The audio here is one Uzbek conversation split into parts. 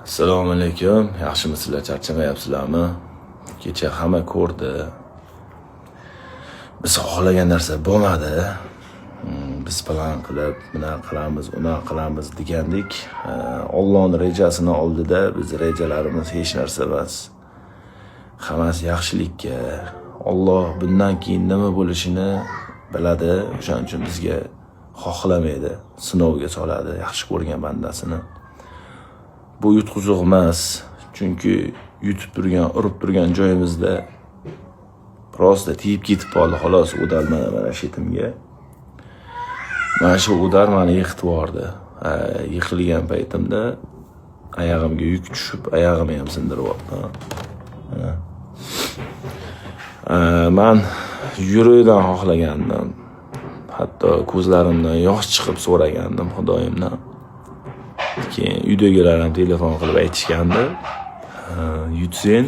Assalomu alaykum. Yaxshimisizlar, charchamayapsizlarmi? Kecha hamma ko'rdi. Biz xohlagan narsa bo'lmadi. Biz plan qilib, buni qilamiz, uni qilamiz degandik. Allohning rejasini oldida biz rejalarimiz hech narsa emas. Hammasi yaxshilikka. Alloh bundan keyin nima bo'lishini biladi. O'shaning uchun bizga xohlamaydi, sinovga soladi yaxshi ko'rgan bandasini. Bu yutquzuq emas, chunki yutib turgan, urib turgan joyimizda prosta tiyib ketib qoldi, xolos udar mana shetimga. Mana shu udar meni yiqitib yubordi. Yiqilgan paytimda oyog'imga yuk tushib, oyog'imni ham sindirib yubordi. Men yurakdan xohlagandim. Hatto ko'zlarimdan yosh chiqib so'ragandim Xudoyimdan. Keyin uydagilar ham telefon qilib aytishgandi. Yutsang,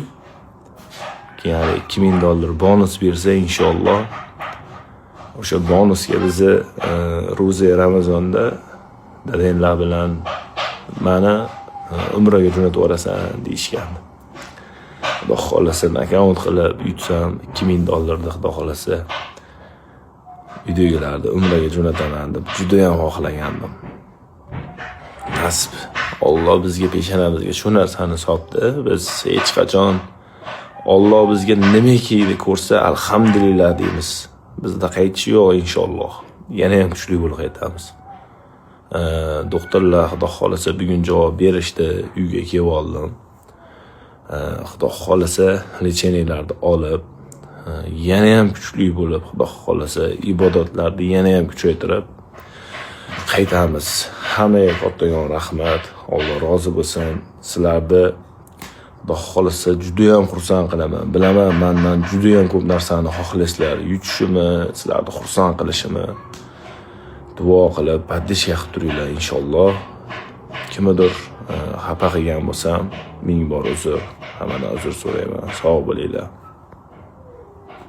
keyin $2000 bonus bersa inshaalloh o'sha bonusga bizni ro'za Ramazonda dadanglar bilan meni umraga jo'natib yuborasan deyishgandi. Xudo xolasa akkaunt qilib yutsam $2000 Xudo xolasa uydagilarni umraga jo'nataman deb juda ham xohlagandim. Nasib. Alloh bizga peshonamizga shu narsani soldi. Biz hech qachon Alloh bizga nimaki ko'rsa alhamdulillah deymiz. Bizda qaytish yo'q inshaalloh. Yana ham kuchli bo'lib qaytamiz. Doktorlar Xudo xolasa bugun javob berishdi, uyga kelib oldim. Xudo xolasa lecheniyalarni olib, yana ham kuchli bo'lib, Xudo xolasa ibodatlarni yana ham kuchaytirib qaytamiz. Hammaga kattagon rahmat. Alloh rozi bo'lsin. Sizlarni Xudo xolasa juda ham xursand qilaman. Bilaman, mendan juda ham ko'p narsani xohlaysizlar. Yutishimni, sizlarni xursand qilishimni. Duo qilib, paddishga qilib turinglar inshaalloh. Kimdir xafa qilgan bo'lsam, ming bor uzr. Hammadan uzr so'rayman. Sog' bo'linglar.